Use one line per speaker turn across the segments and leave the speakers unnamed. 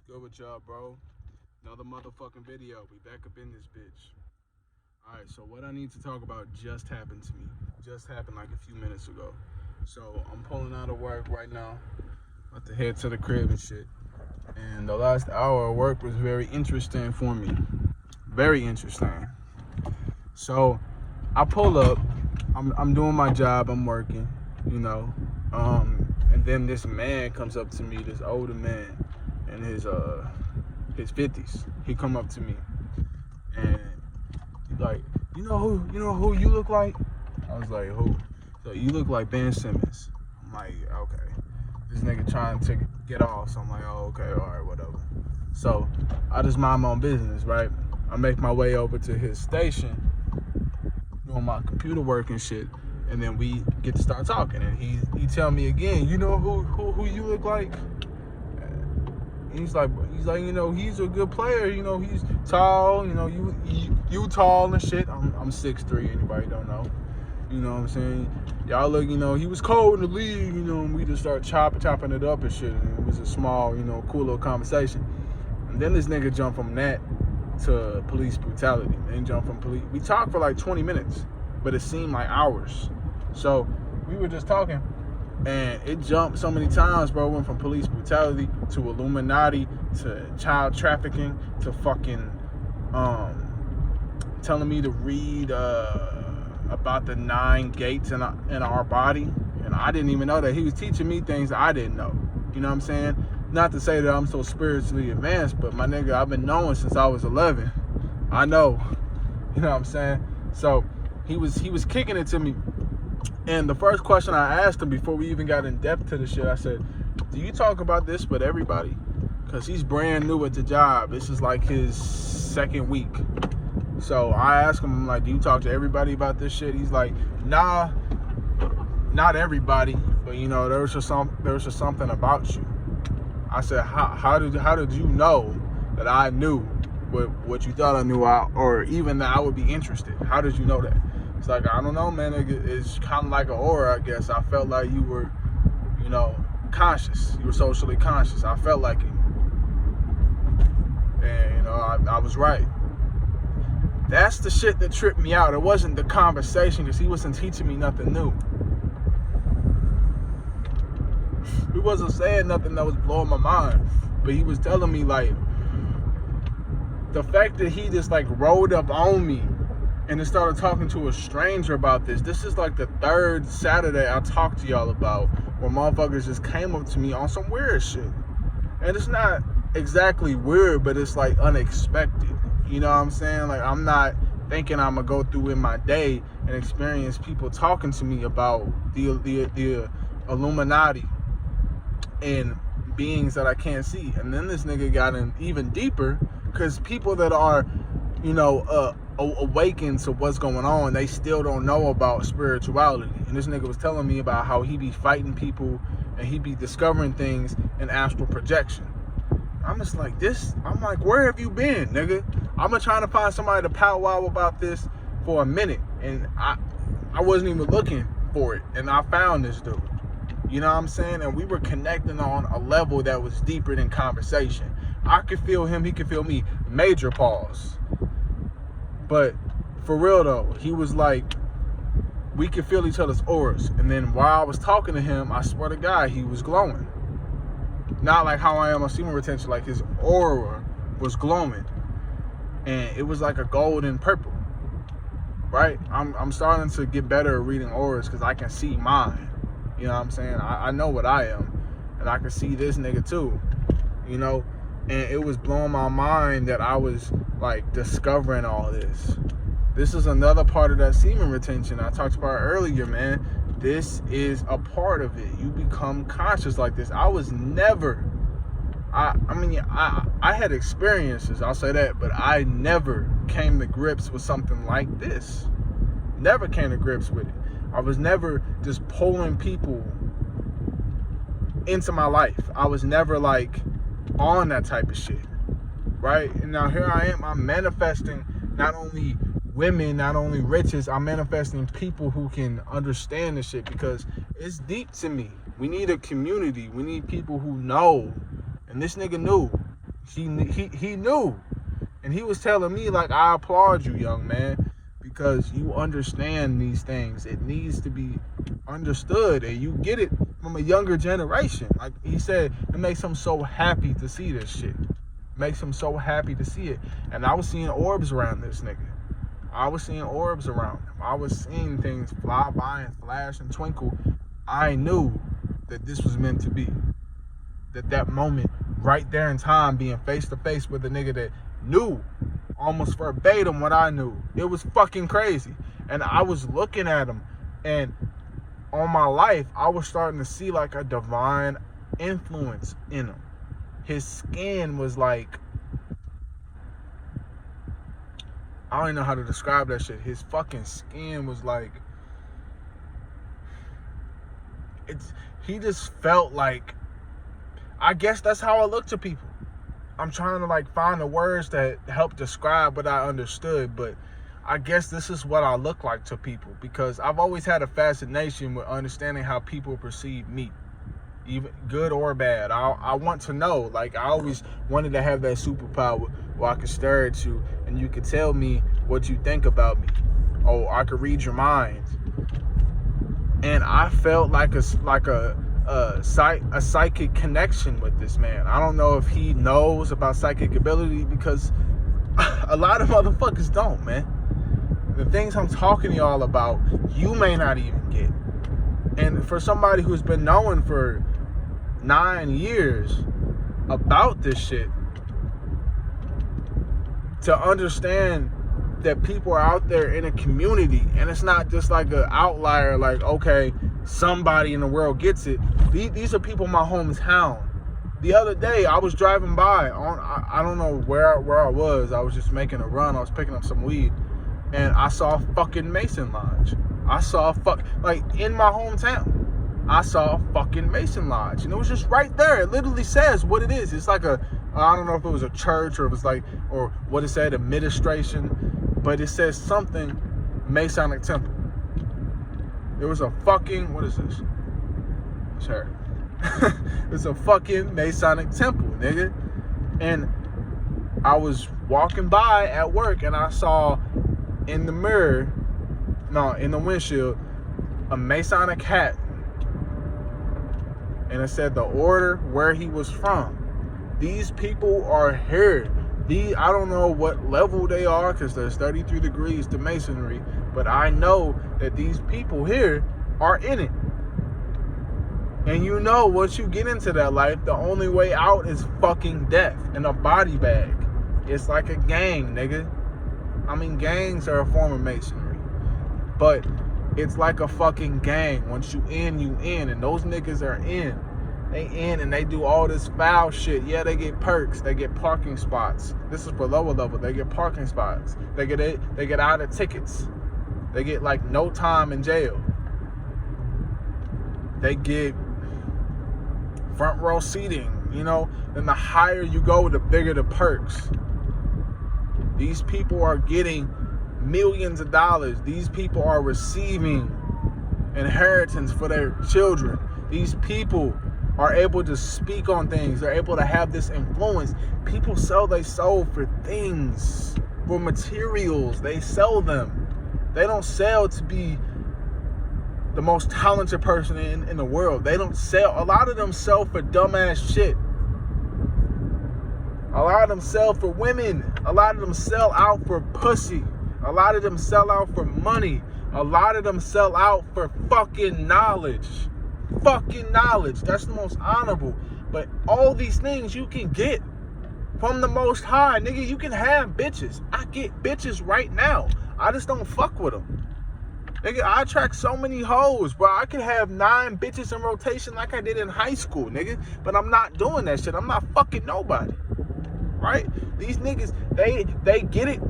Good with y'all, bro? Another motherfucking video. We back up in this bitch. Alright, so what I need to talk about just happened to me. Just happened like a few minutes ago. So I'm pulling out of work right now. About to head to the crib and shit. And the last hour of work was very interesting for me. Very interesting. So I pull up. I'm doing my job. I'm working, you know. And then this man comes up to me, this older man, in his 50s. He come up to me and he's like, you know who you look like? I was like, who? So you look like Ben Simmons. I'm like, okay. This nigga trying to get off, so I'm like, oh, okay, all right, whatever. So I just mind my own business, right? I make my way over to his station, doing my computer work and shit, and then we get to start talking. And he tell me again, you know who you look like? And he's like, you know, he's a good player. You know, he's tall. You know, you tall and shit. I'm 6'3". Anybody don't know? You know what I'm saying? Y'all look, you know, he was cold in the league, you know, and we just start chopping it up and shit. And it was a small, you know, cool little conversation. And then this nigga jumped from that to police brutality. Then jumped from police. We talked for like 20 minutes, but it seemed like hours. So we were just talking, and it jumped so many times, bro. Went from police brutality to Illuminati to child trafficking to fucking telling me to read about the 9 gates in our body, and I didn't even know that. He was teaching me things I didn't know. You know what I'm saying? Not to say that I'm so spiritually advanced, but my nigga, I've been knowing since I was 11. I know. You know what I'm saying? So he was kicking it to me, and the first question I asked him before we even got in depth to the shit, I said, "Do you talk about this with everybody?" Because he's brand new at the job. This is like his second week. So I asked him, I'm like, do you talk to everybody about this shit? He's like, nah, not everybody, but you know, there was just something about you. I said, how did you know that I knew what you thought I knew, or even that I would be interested? How did you know that? It's like, I don't know, man. It's kind of like an aura, I guess. I felt like you were, you know, conscious. You were socially conscious. I felt like it. And, you know, I was right. That's the shit that tripped me out. It wasn't the conversation, because he wasn't teaching me nothing new. He wasn't saying nothing that was blowing my mind. But he was telling me, like, the fact that he just, like, rolled up on me and then started talking to a stranger about this. This is, like, the third Saturday I talked to y'all about, where motherfuckers just came up to me on some weird shit. And it's not exactly weird, but it's, like, unexpected. You know what I'm saying? Like, I'm not thinking I'm gonna go through in my day and experience people talking to me about the Illuminati and beings that I can't see. And then this nigga got in even deeper, because people that are, you know, awakened to what's going on, they still don't know about spirituality. And this nigga was telling me about how he be fighting people and he be discovering things in astral projection. I'm just like, I'm like, where have you been, nigga? I've been trying to find somebody to powwow about this for a minute, and I wasn't even looking for it, and I found this dude. You know what I'm saying? And we were connecting on a level that was deeper than conversation. I could feel him, he could feel me. Major pause. But for real though, he was like, we could feel each other's auras. And then while I was talking to him, I swear to God, he was glowing. Not like how I am on semen retention, like his aura was glowing. And it was like a golden purple, right? I'm starting to get better at reading auras, because I can see mine. You know what I'm saying? I know what I am, and I can see this nigga too, you know? And it was blowing my mind that I was like discovering all this. This is another part of that semen retention I talked about earlier, man. This is a part of it. You become conscious like this. I was never, I mean, I had experiences, I'll say that, but I never came to grips with something like this. Never came to grips with it. I was never just pulling people into my life. I was never like on that type of shit, right? And now here I am, I'm manifesting not only women, not only riches, I'm manifesting people who can understand this shit, because it's deep to me. We need a community. We need people who know. And this nigga knew. He knew. And he was telling me, like, I applaud you, young man, because you understand these things. It needs to be understood, and you get it from a younger generation. Like he said, it makes him so happy to see this shit. Makes him so happy to see it. And I was seeing orbs around this nigga. I was seeing orbs around him. I was seeing things fly by and flash and twinkle. I knew that this was meant to be. That moment right there in time, being face to face with a nigga that knew almost verbatim what I knew. It was fucking crazy. And I was looking at him, and on my life, I was starting to see like a divine influence in him. His skin was like, I don't even know how to describe that shit. His fucking skin was like, he just felt like, I guess that's how I look to people. I'm trying to like find the words that help describe what I understood, but I guess this is what I look like to people, because I've always had a fascination with understanding how people perceive me, even good or bad. I want to know. Like, I always wanted to have that superpower where I could stare at you and you could tell me what you think about me. Oh, I could read your mind. And I felt like a psychic connection with this man. I don't know if he knows about psychic ability, because a lot of motherfuckers don't, man. The things I'm talking to y'all about, you may not even get. And for somebody who's been knowing for 9 years about this shit, to understand that people are out there in a community, and it's not just like an outlier, like, okay, somebody in the world gets it. These are people in my hometown. The other day, I was driving by I don't know where I was. I was just making a run. I was picking up some weed, and I saw a fucking Mason Lodge. I saw like in my hometown. I saw a fucking Mason Lodge, and it was just right there. It literally says what it is. It's like I don't know if it was a church or it was like, or what it said, administration, but it says something Masonic temple. It was a fucking, what is this? Sure. It's a fucking Masonic temple, nigga. And I was walking by at work, and I saw in the windshield, a Masonic hat. And it said the order where he was from. These people are here. I don't know what level they are, because there's 33 degrees to Masonry, but I know that these people here are in it. And you know, once you get into that life, the only way out is fucking death in a body bag. It's like a gang, nigga. I mean, gangs are a form of Masonry, but it's like a fucking gang. Once you in, and those niggas are in. They in and they do all this foul shit. Yeah, they get perks. They get parking spots. This is for lower level. They get parking spots. They get out of tickets. They get like no time in jail. They get front row seating, you know. And the higher you go, the bigger the perks. These people are getting millions of dollars. These people are receiving inheritance for their children. These people are able to speak on things. They're able to have this influence. People sell their soul for things, for materials. They sell them. They don't sell to be the most talented person in the world. They don't sell. A lot of them sell for dumbass shit. A lot of them sell for women. A lot of them sell out for pussy. A lot of them sell out for money. A lot of them sell out for fucking knowledge. Fucking knowledge. That's the most honorable. But all these things you can get from the Most High, nigga. You can have bitches. I get bitches right now. I just don't fuck with them. Nigga, I attract so many hoes, bro. I could have 9 bitches in rotation like I did in high school, nigga. But I'm not doing that shit. I'm not fucking nobody. Right? These niggas, they get it.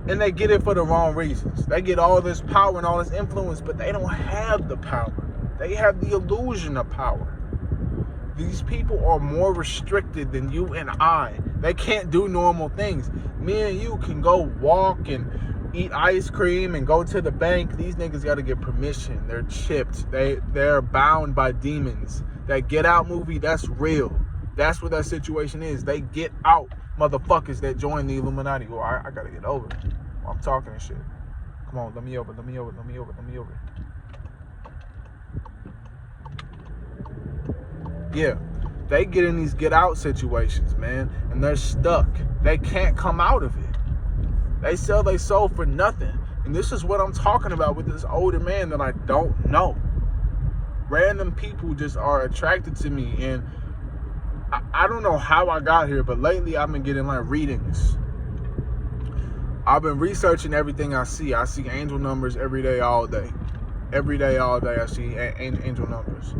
And they get it for the wrong reasons. They get all this power and all this influence, but they don't have the power. They have the illusion of power. These people are more restricted than you and I. They can't do normal things. Me and you can go walk and eat ice cream and go to the bank. These niggas got to get permission. They're chipped. They're bound by demons. That Get Out movie, that's real. That's what that situation is. They get out motherfuckers that join the Illuminati. Well, I gotta get over. I'm talking and shit. Come on, let me over. Yeah, they get in these get out situations, man, and they're stuck. They can't come out of it. They sell their soul for nothing. And this is what I'm talking about with this older man that I don't know. Random people just are attracted to me, and I don't know how I got here, but lately I've been getting like readings. I've been researching everything I see. I see angel numbers every day, all day. Every day, all day, I see angel numbers.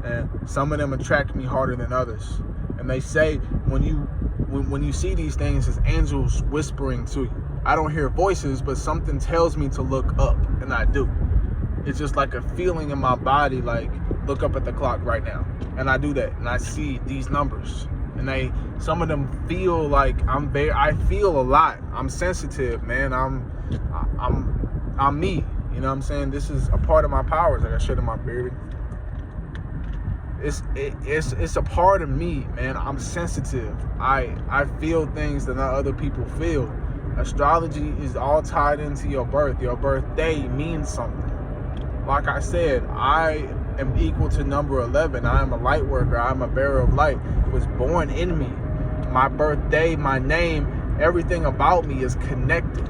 And some of them attract me harder than others. And they say when you see these things, it's angels whispering to you. I don't hear voices, but something tells me to look up, and I do. It's just like a feeling in my body, like, look up at the clock right now. And I do that, and I see these numbers. And some of them feel like I feel a lot. I'm sensitive, man. I'm me. You know what I'm saying? This is a part of my powers. I got shit in my beard. It's a part of me, man. I'm sensitive. I feel things that not other people feel. Astrology is all tied into your birth. Your birthday means something. Like I said, I am equal to number 11. I am a light worker. I'm a bearer of light. It was born in me. My birthday, my name, everything about me is connected.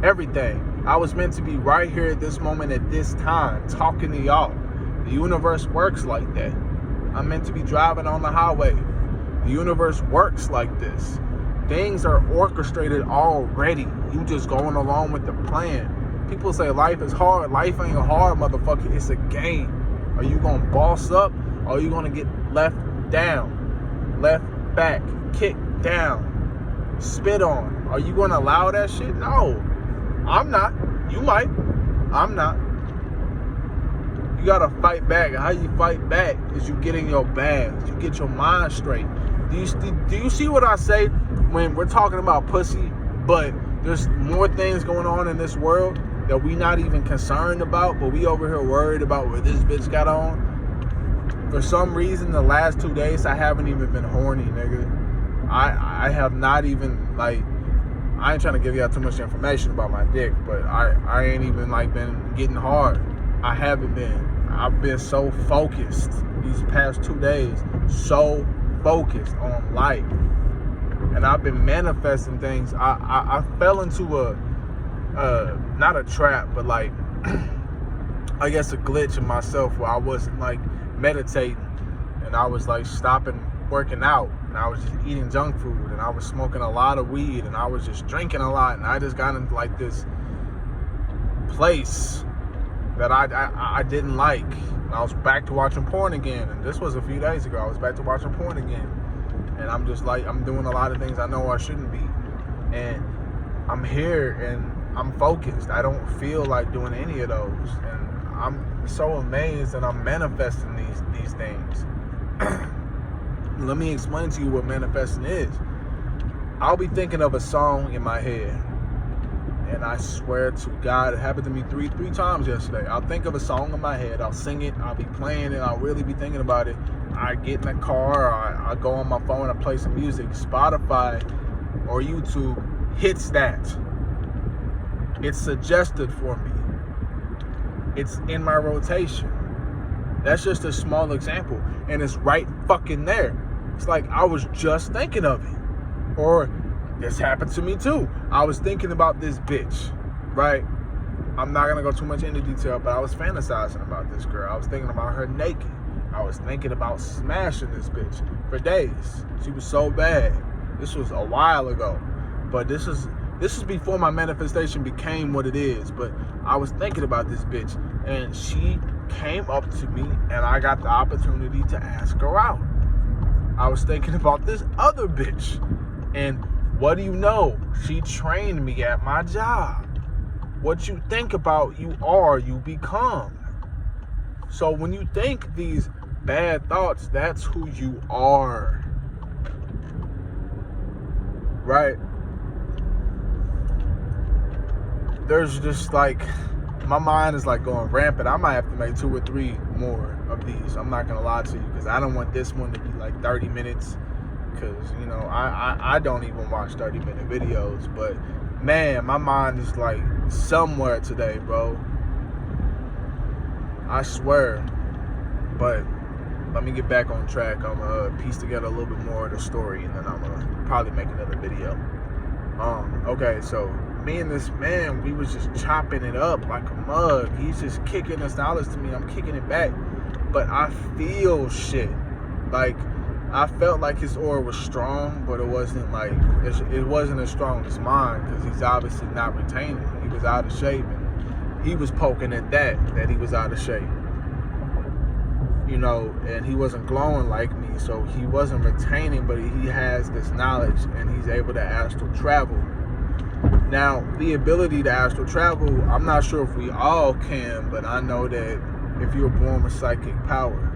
Everything. I was meant to be right here at this moment at this time, talking to y'all. The universe works like that. I'm meant to be driving on the highway. The universe works like this. Things are orchestrated already. You just going along with the plan. People say life is hard. Life ain't hard, motherfucker. It's a game. Are you going to boss up, or are you going to get left down, left back, kicked down, spit on? Are you going to allow that shit? No, I'm not. You might. I'm not. You got to fight back. How you fight back is you get in your bags. You get your mind straight. Do you see what I say when we're talking about pussy, but there's more things going on in this world that we not even concerned about, but we over here worried about what this bitch got on? For some reason, the last 2 days, I haven't even been horny, nigga. I have not even, like, I ain't trying to give y'all too much information about my dick, but I ain't even, like, been getting hard. I haven't been. I've been so focused these past 2 days, so focused on life. And I've been manifesting things. I fell into not a trap, but like, I guess a glitch in myself where I wasn't like meditating, and I was like stopping working out, and I was just eating junk food, and I was smoking a lot of weed, and I was just drinking a lot, and I just got into like this place that I didn't like. And I was back to watching porn again, and this was a few days ago. I was back to watching porn again, and I'm just like, I'm doing a lot of things I know I shouldn't be, and I'm here and I'm focused. I don't feel like doing any of those, and I'm so amazed that I'm manifesting these things. Let me explain to you what manifesting is. I'll be thinking of a song in my head, and I swear to God, it happened to me three times yesterday. I'll think of a song in my head, I'll sing it, I'll be playing it, I'll really be thinking about it. I get in the car, I go on my phone, I play some music. Spotify or YouTube hits that. It's suggested for me. It's in my rotation. That's just a small example, and it's right fucking there. It's like I was just thinking of it. Or this happened to me too. I was thinking about this bitch, right? I'm not gonna go too much into detail, but I was fantasizing about this girl. I was thinking about her naked. I was thinking about smashing this bitch for days. She was so bad. This was a while ago, but this is before my manifestation became what it is. But I was thinking about this bitch, and she came up to me, and I got the opportunity to ask her out. I was thinking about this other bitch, and what do you know? She trained me at my job. What you think about, you are, you become. So when you think these bad thoughts, that's who you are. Right? There's just like my mind is like going rampant. I might have to make 2 or 3 more of these. I'm not gonna lie to you, because I don't want this one to be like 30 minutes. Because, you know, I don't even watch 30-minute videos. But, man, my mind is like somewhere today, bro. I swear. But let me get back on track. I'm going to piece together a little bit more of the story, and then I'm going to probably make another video. Okay, so me and this man, we was just chopping it up like a mug. He's just kicking his knowledge to me. I'm kicking it back. But I feel shit. Like, I felt like his aura was strong, but it wasn't like, it wasn't as strong as mine, because he's obviously not retaining. He was out of shape, and he was poking at that he was out of shape. You know, and he wasn't glowing like me, so he wasn't retaining, but he has this knowledge, and he's able to astral travel. Now, the ability to astral travel, I'm not sure if we all can, but I know that if you're born with psychic power,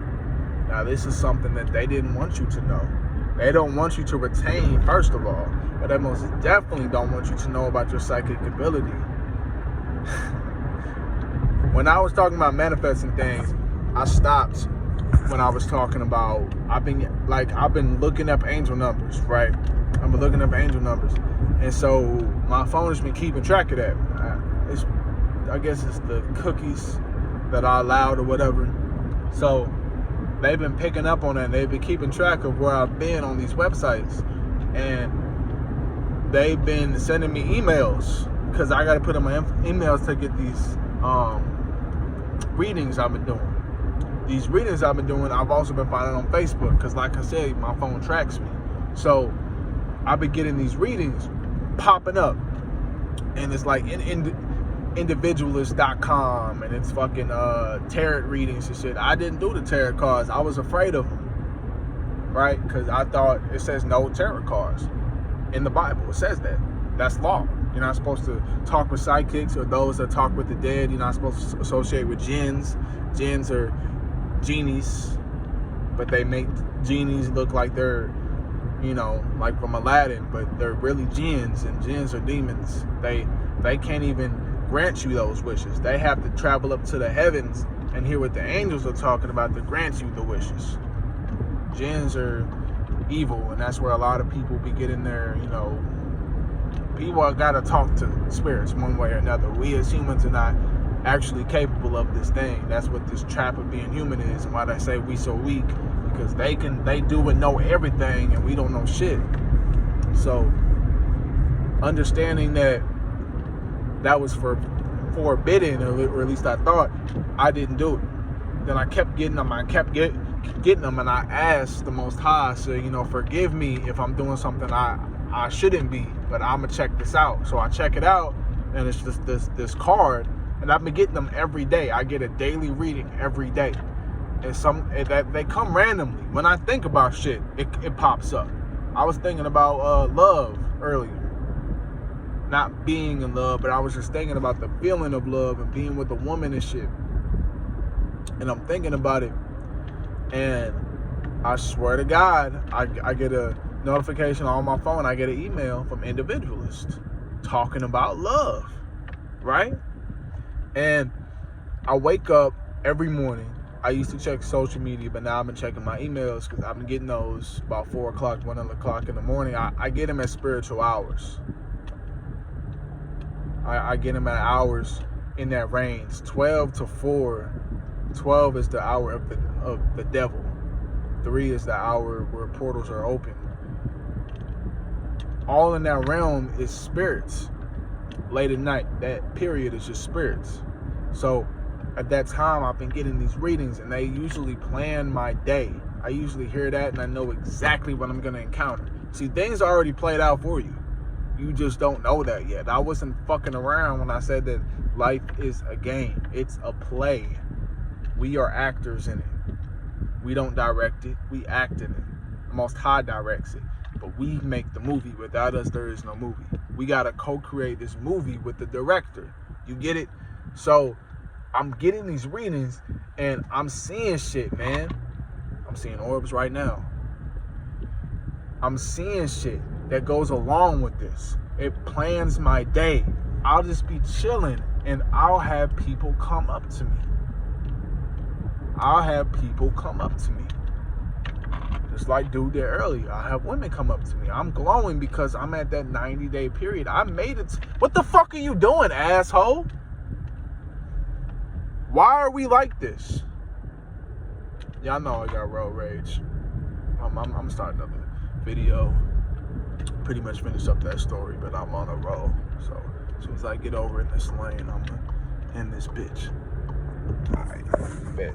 now, this is something that they didn't want you to know. They don't want you to retain, first of all, but they most definitely don't want you to know about your psychic ability. When I was talking about manifesting things, I stopped when I was talking about, I've been looking up angel numbers, right? I've been looking up angel numbers. And so my phone has been keeping track of that. I guess it's the cookies that I allowed or whatever. So they've been picking up on that, and they've been keeping track of where I've been on these websites. And they've been sending me emails, because I got to put in my emails to get these readings I've been doing. These readings I've been doing, I've also been finding on Facebook, because like I said, my phone tracks me. So I've been getting these readings popping up, and it's like individualist.com, and it's fucking tarot readings and shit. I didn't do the tarot cards. I was afraid of them, right? Because I thought it says no tarot cards in the Bible. It says that. That's law. You're not supposed to talk with psychics or those that talk with the dead. You're not supposed to associate with jinns. Jinns are genies, but they make genies look like they're, you know, like from Aladdin, but they're really jinns, and jinns are demons. They can't even grant you those wishes. They have to travel up to the heavens and hear what the angels are talking about to grant you the wishes. Jinns are evil, and that's where a lot of people be getting their, you know, people got to talk to spirits one way or another. We as humans are not actually capable of this thing. That's what this trap of being human is, and why they say we so weak, because they do and know everything, and we don't know shit. So understanding that was forbidden, or at least I thought, I didn't do it. Then I kept getting them. Getting them, and I asked the Most High, I said, you know, forgive me if I'm doing something I shouldn't be, but I'm gonna check this out. So I check it out, and it's just this card, and I've been getting them every day. I get a daily reading every day, and that they come randomly. When I think about shit, it pops up. I was thinking about love earlier. Not being in love, but I was just thinking about the feeling of love and being with a woman and shit. And I'm thinking about it, and I swear to God, I get a notification on my phone. I get an email from Individualist talking about love, right? And I wake up every morning. I used to check social media, but now I've been checking my emails, because I've been getting those about 4 o'clock, 1 o'clock in the morning. I get them at spiritual hours. I get them at hours in that range, 12 to 4. 12 is the hour of the devil. 3 is the hour where portals are open. All in that realm is spirits. Late at night, that period is just spirits. So at that time, I've been getting these readings, and they usually plan my day. I usually hear that, and I know exactly what I'm going to encounter. See, things are already played out for you. You just don't know that yet. I wasn't fucking around when I said that life is a game. It's a play. We are actors in it. We don't direct it. We act in it. The Most High directs it. But we make the movie. Without us, there is no movie. We got to co-create this movie with the director. You get it? So I'm getting these readings, and I'm seeing shit, man. I'm seeing orbs right now. I'm seeing shit that goes along with this. It plans my day. I'll just be chilling And I'll have people come up to me. Just like dude did earlier. I have women come up to me. I'm glowing because I'm at that 90-day period. I made it. What the fuck are you doing, asshole? Why are we like this? Y'all know I got road rage. I'm starting another video. Pretty much finished up that story, but I'm on a roll. So as soon as I get over in this lane, I'm gonna end this bitch. Alright, bet.